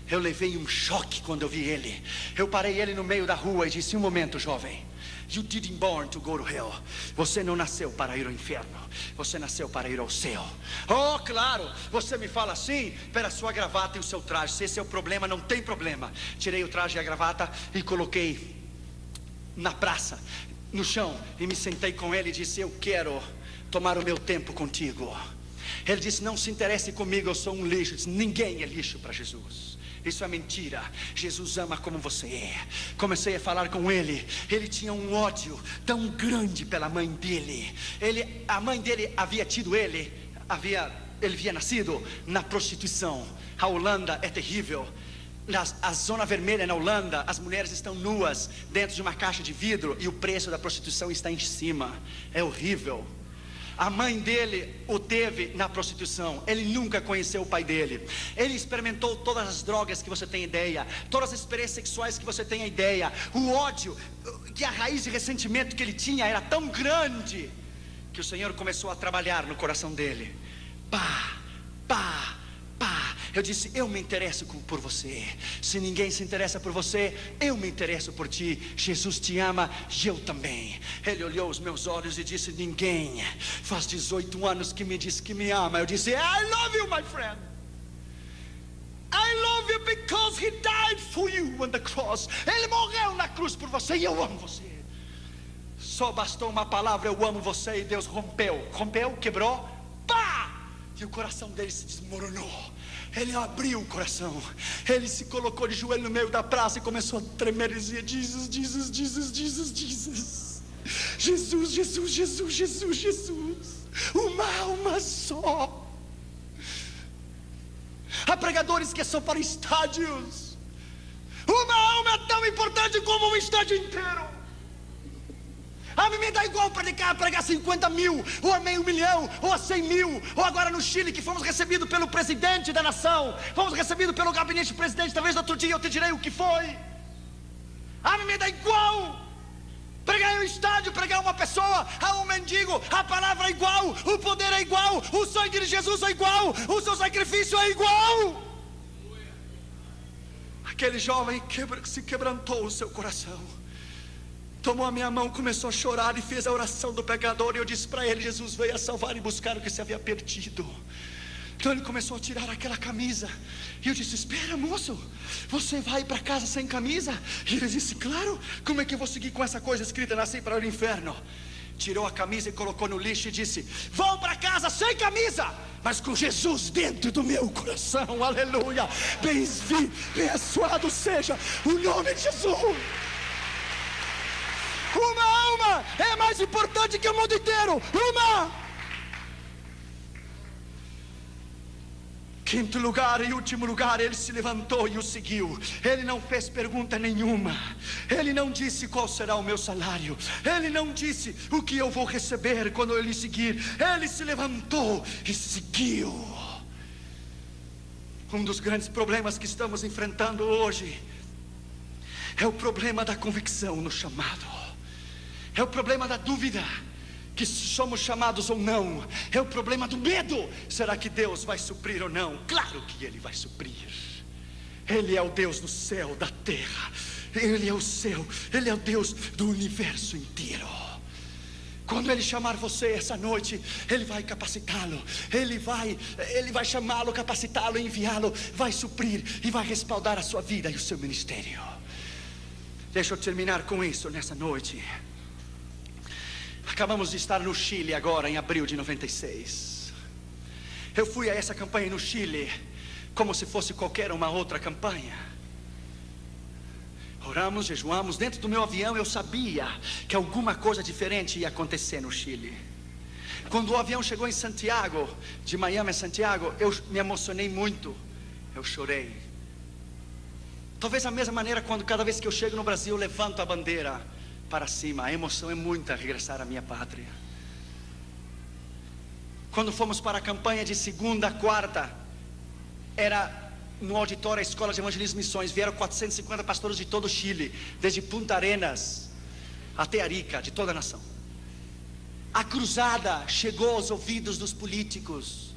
Eu levei um choque quando eu vi ele. Eu parei ele no meio da rua e disse: um momento, jovem, you didn't born to go to hell. Você não nasceu para ir ao inferno. Você nasceu para ir ao céu. Oh, claro, você me fala assim pela sua gravata e o seu traje. Se esse é o problema, não tem problema. Tirei o traje e a gravata e coloquei na praça, no chão, e me sentei com ele e disse: eu quero tomar o meu tempo contigo. Ele disse: não se interesse comigo, eu sou um lixo. Eu disse: ninguém é lixo para Jesus. Isso é mentira. Jesus ama como você é. Comecei a falar com ele. Ele tinha um ódio tão grande pela mãe dele. A mãe dele havia tido ele havia nascido na prostituição. A Holanda é terrível. A zona vermelha na Holanda, as mulheres estão nuas dentro de uma caixa de vidro e o preço da prostituição está em cima. É horrível. A mãe dele o teve na prostituição. Ele nunca conheceu o pai dele. Ele experimentou todas as drogas que você tem ideia, todas as experiências sexuais que você tem ideia. O ódio, que a raiz de ressentimento que ele tinha era tão grande, que o Senhor começou a trabalhar no coração dele. Pá. Eu disse: eu me interesso por você. Se ninguém se interessa por você, eu me interesso por ti. Jesus te ama e eu também. Ele olhou os meus olhos e disse: ninguém faz 18 anos que me diz que me ama. Eu disse: I love you, my friend. I love you because he died for you on the cross. Ele morreu na cruz por você e eu amo você. Só bastou uma palavra: eu amo você, e Deus rompeu, quebrou, pá! E o coração dele se desmoronou. Ele abriu o coração. Ele se colocou de joelho no meio da praça e começou a tremer e dizia: Jesus, Jesus, Jesus, Jesus, Jesus. Jesus, Jesus, Jesus, Jesus, Jesus. Uma alma só. Há pregadores que são para estádios. Uma alma é tão importante como um estádio inteiro. A mim me dá igual pregar 50 mil, ou a meio milhão, ou a 100 mil. Ou agora no Chile, que fomos recebidos pelo presidente da nação, fomos recebidos pelo gabinete do presidente. Talvez outro dia eu te direi o que foi. A mim me dá igual pregar em um estádio, pregar uma pessoa, a um mendigo. A palavra é igual, o poder é igual, o sangue de Jesus é igual, o seu sacrifício é igual. Aquele jovem se quebrantou o seu coração, tomou a minha mão, começou a chorar e fez a oração do pecador. E eu disse para ele: Jesus veio a salvar e buscar o que se havia perdido. Então ele começou a tirar aquela camisa. E eu disse: espera, moço, você vai para casa sem camisa? E ele disse: claro, como é que eu vou seguir com essa coisa escrita: nasci para o inferno? Tirou a camisa e colocou no lixo e disse: vou para casa sem camisa, mas com Jesus dentro do meu coração. Aleluia. Bem abençoado seja o nome de Jesus. Uma alma é mais importante que o mundo inteiro. Uma. Quinto lugar e último lugar, ele se levantou e o seguiu. Ele não fez pergunta nenhuma. Ele não disse qual será o meu salário. Ele não disse o que eu vou receber quando eu lhe seguir. Ele se levantou e seguiu. Um dos grandes problemas que estamos enfrentando hoje é o problema da convicção no chamado. É o problema da dúvida, que se somos chamados ou não. É o problema do medo. Será que Deus vai suprir ou não? Claro que Ele vai suprir. Ele é o Deus do céu, da terra. Ele é o céu, Ele é o Deus do universo inteiro. Quando Ele chamar você essa noite, Ele vai capacitá-lo. Ele vai chamá-lo, capacitá-lo, enviá-lo. Vai suprir e vai respaldar a sua vida e o seu ministério. Deixa eu terminar com isso nessa noite. Acabamos de estar no Chile agora, em abril de 96. Eu fui a essa campanha no Chile como se fosse qualquer uma outra campanha. Oramos, jejuamos. Dentro do meu avião eu sabia que alguma coisa diferente ia acontecer no Chile. Quando o avião chegou em Santiago, de Miami a Santiago, eu me emocionei muito. Eu chorei. Talvez da mesma maneira quando cada vez que eu chego no Brasil eu levanto a bandeira para cima. A emoção é muita regressar à minha pátria. Quando fomos para a campanha de segunda a quarta, era no auditório da Escola de Evangelismo e Missões. Vieram 450 pastores de todo o Chile, desde Punta Arenas até Arica, de toda a nação. A cruzada chegou aos ouvidos dos políticos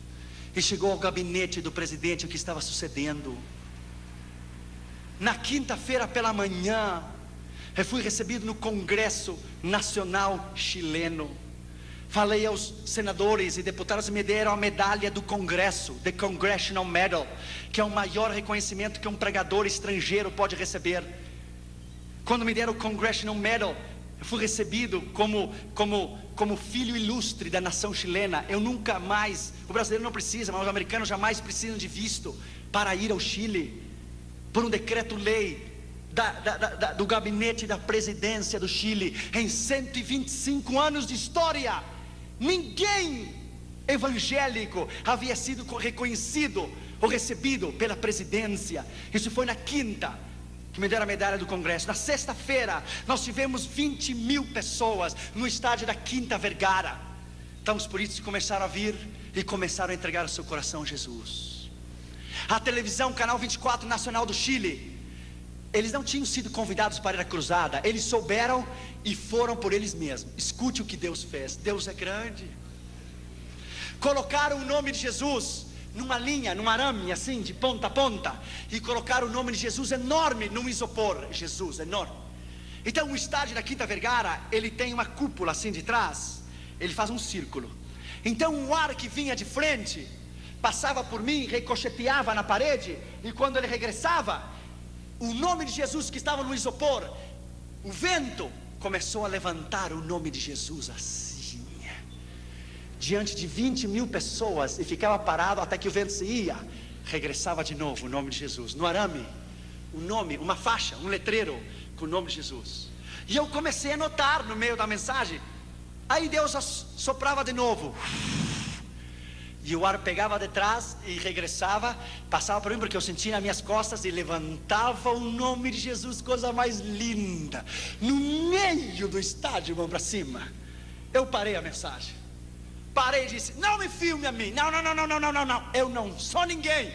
e chegou ao gabinete do presidente o que estava sucedendo. Na quinta-feira pela manhã, eu fui recebido no Congresso Nacional Chileno. Falei aos senadores e deputados e me deram a medalha do Congresso, The Congressional Medal, que é o maior reconhecimento que um pregador estrangeiro pode receber. Quando me deram o Congressional Medal, eu fui recebido como filho ilustre da nação chilena. Eu nunca mais, o brasileiro não precisa, mas os americanos jamais precisam de visto para ir ao Chile, por um decreto-lei do gabinete da presidência do Chile. Em 125 anos de história, ninguém evangélico havia sido reconhecido ou recebido pela presidência. Isso foi na quinta que me deram a medalha do Congresso. Na sexta-feira nós tivemos 20 mil pessoas no estádio da Quinta Vergara. Então os políticos começaram a vir e começaram a entregar o seu coração a Jesus. A televisão, Canal 24 Nacional do Chile, eles não tinham sido convidados para ir à cruzada. Eles souberam e foram por eles mesmos. Escute o que Deus fez. Deus é grande. Colocaram o nome de Jesus numa linha, num arame assim, de ponta a ponta, e colocaram o nome de Jesus enorme num isopor. Jesus, enorme. Então o estádio da Quinta Vergara, ele tem uma cúpula assim de trás. Ele faz um círculo. Então o ar que vinha de frente passava por mim, ricocheteava na parede, e quando ele regressava, o nome de Jesus que estava no isopor, o vento começou a levantar o nome de Jesus assim, diante de 20 mil pessoas, e ficava parado até que o vento se ia. Regressava de novo o nome de Jesus, no arame, um nome, uma faixa, um letreiro com o nome de Jesus. E eu comecei a notar no meio da mensagem. Aí Deus soprava de novo, e o ar pegava de trás e regressava, passava por mim, porque eu sentia nas minhas costas, e levantava o nome de Jesus, coisa mais linda, no meio do estádio, mão para cima. Eu parei a mensagem, parei e disse: não me filme a mim, não, eu não sou ninguém.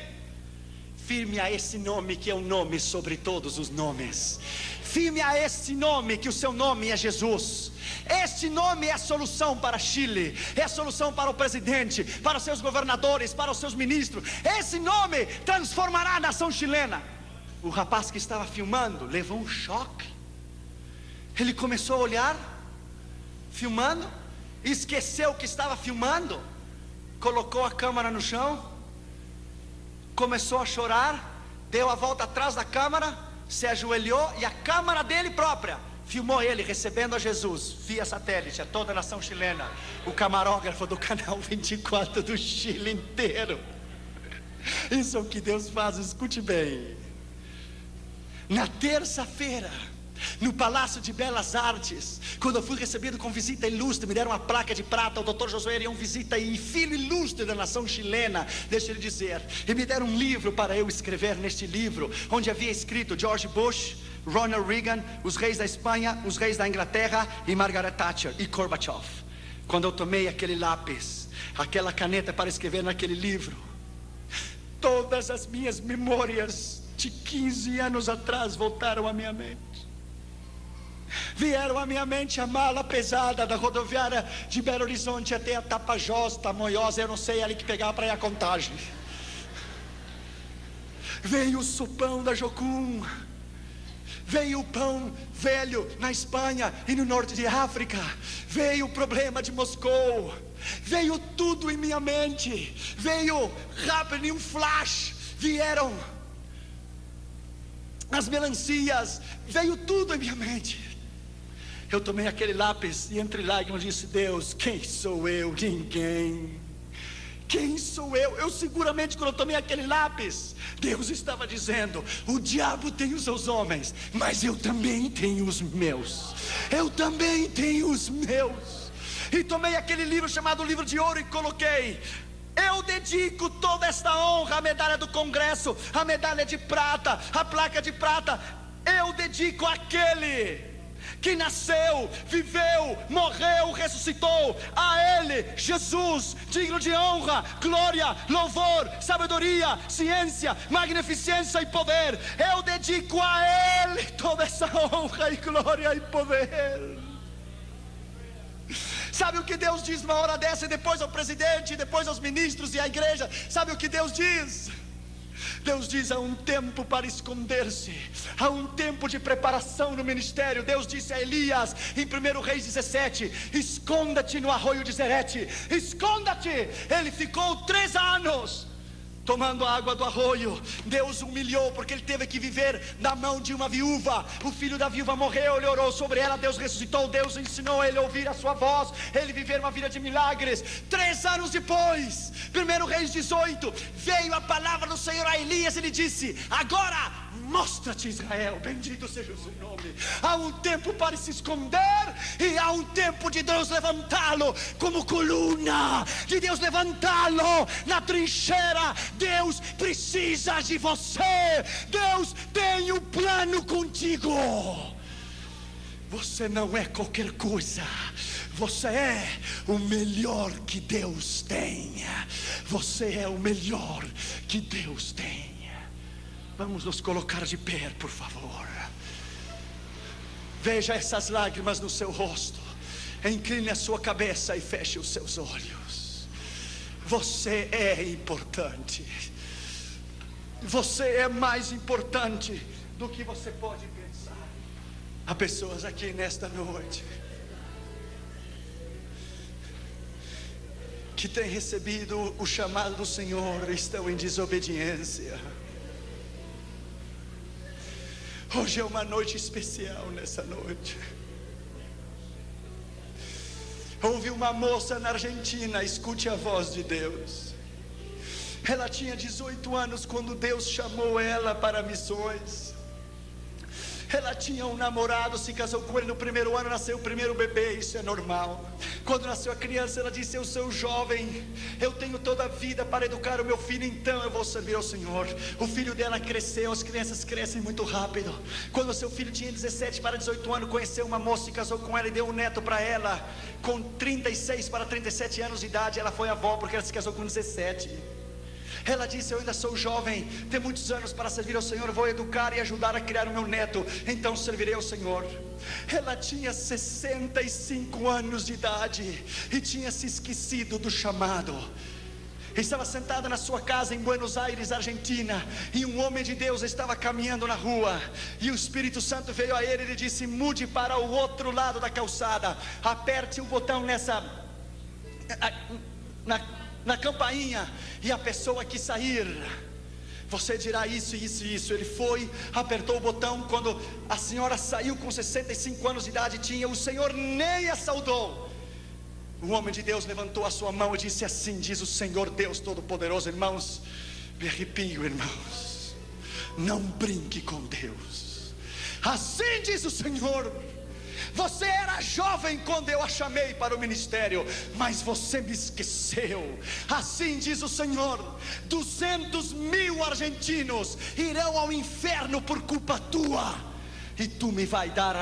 Firme a esse nome que é o nome sobre todos os nomes. Firme a esse nome, que o seu nome é Jesus. Este nome é a solução para Chile, é a solução para o presidente, para os seus governadores, para os seus ministros. Esse nome transformará a nação chilena. O rapaz que estava filmando levou um choque. Ele começou a olhar, filmando, esqueceu que estava filmando, colocou a câmera no chão, começou a chorar, deu a volta atrás da câmera, se ajoelhou, e a câmera dele própria filmou ele recebendo a Jesus via satélite a toda a nação chilena. O camarógrafo do Canal 24 do Chile inteiro. Isso é o que Deus faz, escute bem. Na terça-feira, no Palácio de Belas Artes, quando eu fui recebido com visita ilustre, me deram uma placa de prata. O Dr. Josué Arião Visita, e filho ilustre da nação chilena, deixa ele dizer, e me deram um livro para eu escrever. Neste livro, onde havia escrito George Bush, Ronald Reagan, os reis da Espanha, os reis da Inglaterra e Margaret Thatcher e Gorbachev. Quando eu tomei aquele lápis, aquela caneta para escrever naquele livro, todas as minhas memórias de 15 anos atrás voltaram à minha mente. Vieram à minha mente a mala pesada da rodoviária de Belo Horizonte até a Tapajós, Tamoiós, eu não sei, ali que pegava para ir a Contagem. Veio o sopão da Jocum, veio o pão velho na Espanha e no norte de África, veio o problema de Moscou, veio tudo em minha mente, veio rápido em um flash, vieram as melancias, veio tudo em minha mente. Eu tomei aquele lápis e entre lágrimas disse: Deus, quem sou eu? Ninguém. Quem sou eu? Eu seguramente, quando eu tomei aquele lápis, Deus estava dizendo: o diabo tem os seus homens, mas eu também tenho os meus. Eu também tenho os meus. E tomei aquele livro chamado Livro de Ouro e coloquei: eu dedico toda esta honra, a medalha do Congresso, a medalha de prata, a placa de prata, eu dedico àquele que nasceu, viveu, morreu, ressuscitou. A Ele, Jesus, digno de honra, glória, louvor, sabedoria, ciência, magnificência e poder. Eu dedico a Ele toda essa honra e glória e poder. Sabe o que Deus diz numa hora dessa? E depois ao presidente, e depois aos ministros e à igreja. Sabe o que Deus diz? Deus diz: há um tempo para esconder-se, há um tempo de preparação no ministério. Deus disse a Elias em 1 Reis 17: esconda-te no arroio de Zerete, esconda-te. Ele ficou 3 anos tomando a água do arroio. Deus humilhou porque ele teve que viver na mão de uma viúva. O filho da viúva morreu, ele orou sobre ela, Deus ressuscitou, Deus ensinou ele a ouvir a sua voz, ele viver uma vida de milagres. 3 anos depois, 1 Reis 18, veio a palavra do Senhor a Elias. Ele disse: agora mostra-te, Israel, bendito seja o seu nome. Há um tempo para se esconder e há um tempo de Deus levantá-lo como coluna, de Deus levantá-lo na trincheira. Deus precisa de você. Deus tem um plano contigo. Você não é qualquer coisa. Você é o melhor que Deus tem. Você é o melhor que Deus tem. Vamos nos colocar de pé, por favor. Veja essas lágrimas no seu rosto. Incline a sua cabeça e feche os seus olhos. Você é importante. Você é mais importante do que você pode pensar. Há pessoas aqui nesta noite que têm recebido o chamado do Senhor e estão em desobediência. Hoje é uma noite especial. Nessa noite houve uma moça na Argentina, escute a voz de Deus. Ela tinha 18 anos quando Deus chamou ela para missões. Ela tinha um namorado, se casou com ele no 1º ano, nasceu o primeiro bebê, isso é normal. Quando nasceu a criança, ela disse: eu sou jovem, eu tenho toda a vida para educar o meu filho, então eu vou servir ao Senhor. O filho dela cresceu, as crianças crescem muito rápido. Quando o seu filho tinha 17 para 18 anos, conheceu uma moça, se casou com ela e deu um neto para ela. Com 36 para 37 anos de idade, ela foi avó, porque ela se casou com 17. Ela disse: eu ainda sou jovem, tenho muitos anos para servir ao Senhor, vou educar e ajudar a criar o meu neto, então servirei ao Senhor. Ela tinha 65 anos de idade e tinha se esquecido do chamado. Estava sentada na sua casa em Buenos Aires, Argentina, e um homem de Deus estava caminhando na rua, e o Espírito Santo veio a ele e lhe disse: mude para o outro lado da calçada, aperte o botão na campainha, e a pessoa que sair, você dirá isso, isso e isso. Ele foi, apertou o botão. Quando a senhora saiu com 65 anos de idade, o Senhor nem a saudou. O homem de Deus levantou a sua mão e disse assim: diz o Senhor Deus Todo-Poderoso. Irmãos, me arrepio, irmãos, não brinque com Deus. Assim diz o Senhor: você era jovem quando eu a chamei para o ministério, mas você me esqueceu. Assim diz o Senhor: 200.000 argentinos irão ao inferno por culpa tua, e tu me vai dar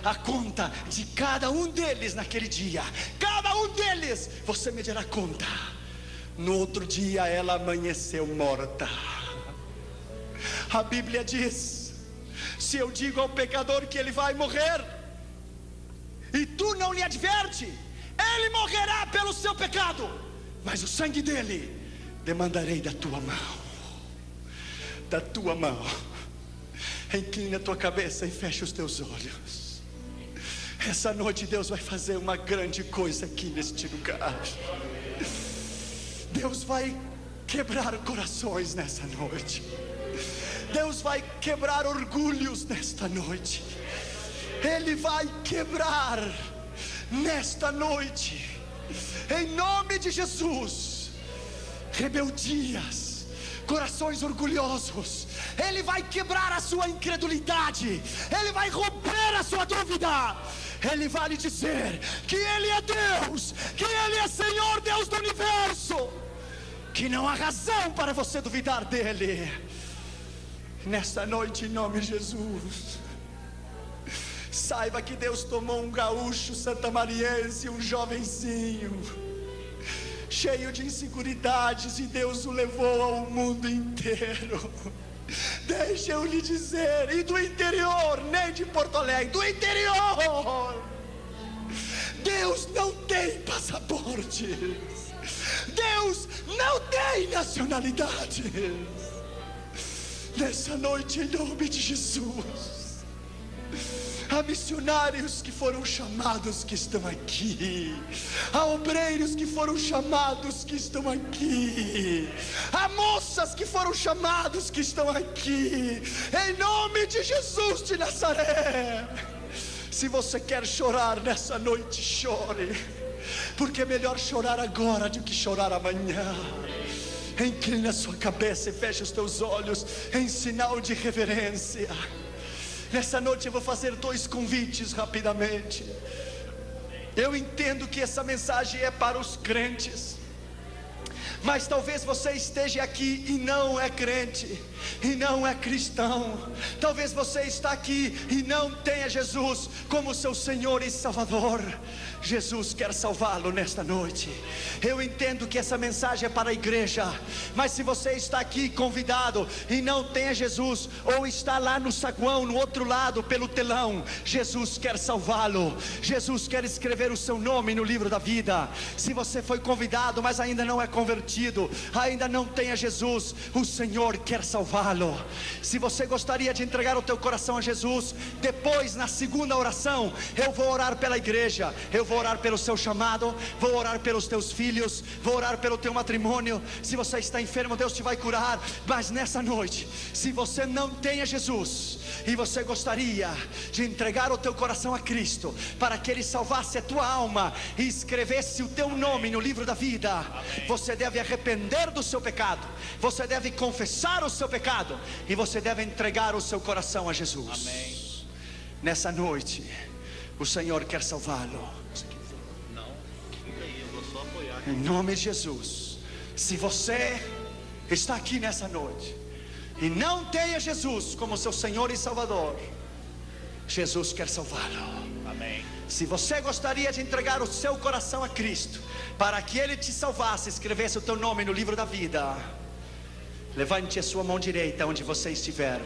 a conta de cada um deles naquele dia. Cada um deles você me dará conta. No outro dia ela amanheceu morta. A Bíblia diz: se eu digo ao pecador que ele vai morrer, e tu não lhe adverte, ele morrerá pelo seu pecado, mas o sangue dele demandarei da tua mão. Da tua mão. Inclina a tua cabeça e fecha os teus olhos. Essa noite Deus vai fazer uma grande coisa aqui neste lugar. Deus vai quebrar corações nessa noite. Deus vai quebrar orgulhos nesta noite. Ele vai quebrar nesta noite, em nome de Jesus, rebeldias, corações orgulhosos. Ele vai quebrar a sua incredulidade. Ele vai romper a sua dúvida. Ele vai lhe dizer que Ele é Deus, que Ele é Senhor, Deus do universo, que não há razão para você duvidar dEle. Nesta noite, em nome de Jesus, saiba que Deus tomou um gaúcho santamariense, um jovenzinho, cheio de inseguridades, e Deus o levou ao mundo inteiro. Deixa eu lhe dizer, e do interior, nem de Porto Alegre, do interior, Deus não tem passaportes, Deus não tem nacionalidades. Nessa noite, em nome de Jesus, há missionários que foram chamados que estão aqui, há obreiros que foram chamados que estão aqui, há moças que foram chamados que estão aqui, em nome de Jesus de Nazaré. Se você quer chorar nessa noite, chore, porque é melhor chorar agora do que chorar amanhã. Inclina a sua cabeça e feche os teus olhos em sinal de reverência. Nessa noite eu vou fazer 2 convites rapidamente. Eu entendo que essa mensagem é para os crentes, mas talvez você esteja aqui e não é crente, e não é cristão. Talvez você está aqui e não tenha Jesus como seu Senhor e Salvador. Jesus quer salvá-lo nesta noite. Eu entendo que essa mensagem é para a igreja, mas se você está aqui convidado e não tem a Jesus, ou está lá no saguão, no outro lado, pelo telão, Jesus quer salvá-lo. Jesus quer escrever o seu nome no livro da vida. Se você foi convidado, mas ainda não é convertido, ainda não tem a Jesus, o Senhor quer salvá-lo. Se você gostaria de entregar o teu coração a Jesus, depois, na segunda oração, eu vou orar pela igreja, eu vou orar pelo seu chamado, vou orar pelos teus filhos, vou orar pelo teu matrimônio. Se você está enfermo, Deus te vai curar. Mas nessa noite, se você não tem a Jesus e você gostaria de entregar o teu coração a Cristo, para que Ele salvasse a tua alma e escrevesse o teu nome no livro da vida, amém, você deve arrepender do seu pecado, você deve confessar o seu pecado, e você deve entregar o seu coração a Jesus. Amém. Nessa noite, o Senhor quer salvá-lo. Em nome de Jesus. Se você está aqui nessa noite e não tem a Jesus como seu Senhor e Salvador, Jesus quer salvá-lo. Amém. Se você gostaria de entregar o seu coração a Cristo, para que Ele te salvasse, escrevesse o teu nome no livro da vida, levante a sua mão direita onde você estiver,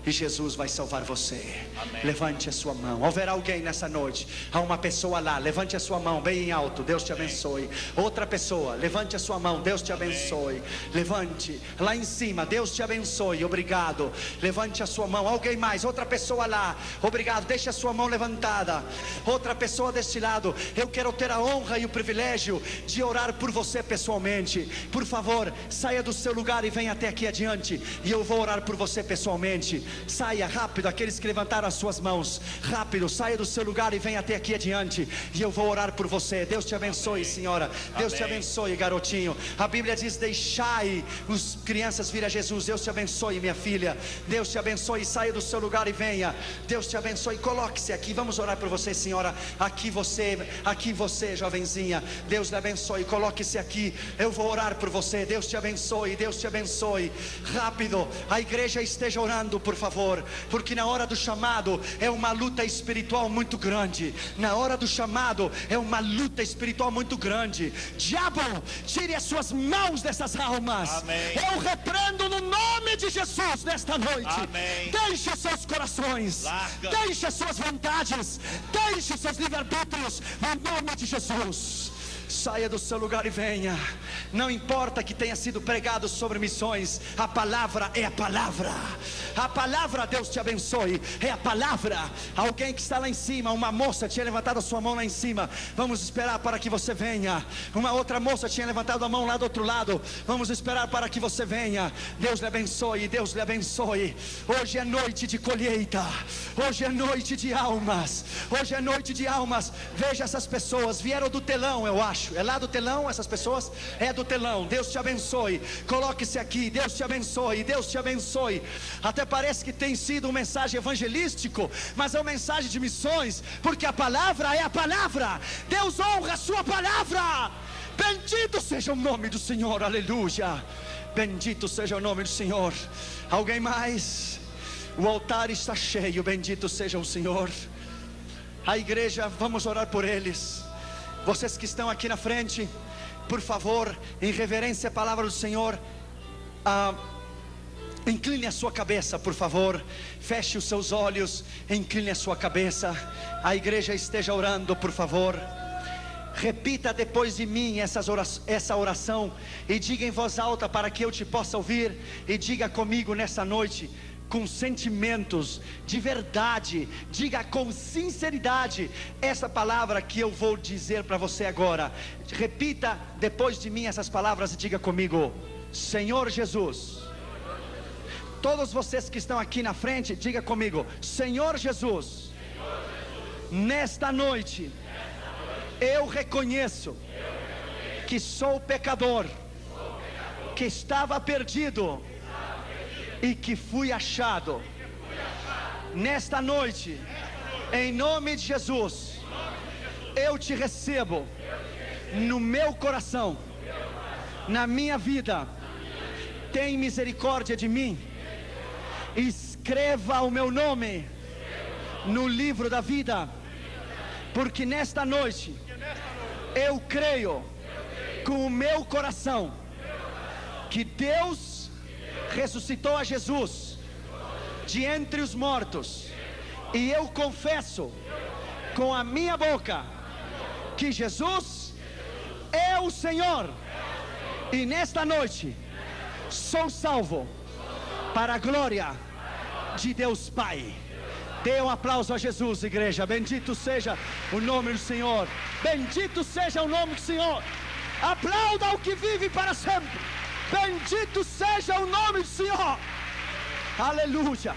e Jesus vai salvar você. Amém. Levante a sua mão. Haverá alguém nessa noite, há uma pessoa lá, levante a sua mão bem alto, Deus te abençoe. Outra pessoa, levante a sua mão, Deus te abençoe. Levante, lá em cima, Deus te abençoe, obrigado. Levante a sua mão, alguém mais, outra pessoa lá, obrigado, deixe a sua mão levantada. Outra pessoa deste lado, eu quero ter a honra e o privilégio de orar por você pessoalmente. Por favor, saia do seu lugar e venha até aqui adiante e eu vou orar por você pessoalmente. Saia rápido, aqueles que levantaram as suas mãos, rápido, saia do seu lugar e venha até aqui adiante e eu vou orar por você. Deus te abençoe, senhora. Deus te abençoe, garotinho. A Bíblia diz: deixai as crianças vir a Jesus. Deus te abençoe, minha filha. Deus te abençoe. Saia do seu lugar e venha. Deus te abençoe. Coloque-se aqui. Vamos orar por você, senhora. Aqui você, jovenzinha. Deus lhe abençoe. Coloque-se aqui. Eu vou orar por você. Deus te abençoe. Deus te abençoe. Rápido. A igreja esteja orando, por favor, porque na hora do chamado é uma luta espiritual muito grande. Na hora do chamado é uma luta espiritual muito grande. Diabo, tire as suas mãos dessas almas. Amém. Eu repreendo no nome de Jesus nesta noite. Amém. Deixe seus corações, Larga. deixe suas vontades, deixe seus livre-arbítrios no nome de Jesus. Saia do seu lugar e venha. Não importa que tenha sido pregado sobre missões, a palavra é a palavra. A palavra, Deus te abençoe, é a palavra. Alguém que está lá em cima, uma moça tinha levantado a sua mão lá em cima. Vamos esperar para que você venha. Uma outra moça tinha levantado a mão lá do outro lado. Vamos esperar para que você venha. Deus lhe abençoe, Deus lhe abençoe. Hoje é noite de colheita. Hoje é noite de almas. Hoje é noite de almas. Veja essas pessoas, vieram do telão, eu acho. É lá do telão essas pessoas? É do telão. Deus te abençoe. Coloque-se aqui. Deus te abençoe. Deus te abençoe. Até parece que tem sido um mensagem evangelístico, mas é uma mensagem de missões, porque a palavra é a palavra. Deus honra a sua palavra. Bendito seja o nome do Senhor. Aleluia. Bendito seja o nome do Senhor. Alguém mais? O altar está cheio. Bendito seja o Senhor. A igreja, vamos orar por eles. Vocês que estão aqui na frente, por favor, em reverência à palavra do Senhor, incline a sua cabeça, por favor. Feche os seus olhos, incline a sua cabeça. A igreja esteja orando, por favor. Repita depois de mim essa oração e diga em voz alta para que eu te possa ouvir. E diga comigo nessa noite, com sentimentos de verdade, diga com sinceridade essa palavra que eu vou dizer para você agora. Repita depois de mim essas palavras e diga comigo: Senhor Jesus. Todos vocês que estão aqui na frente, diga comigo: Senhor Jesus, nesta noite eu reconheço que sou pecador, que estava perdido e que fui achado. Nesta noite, em nome de Jesus, eu te recebo no meu coração, na minha vida. Tem misericórdia de mim. Escreva o meu nome no livro da vida, porque nesta noite eu creio com o meu coração que Deus ressuscitou a Jesus de entre os mortos, e eu confesso com a minha boca que Jesus é o Senhor, e nesta noite sou salvo para a glória de Deus Pai. Dê um aplauso a Jesus, igreja. Bendito seja o nome do Senhor. Bendito seja o nome do Senhor. Aplauda o que vive para sempre. Bendito seja o nome do Senhor. Aleluia.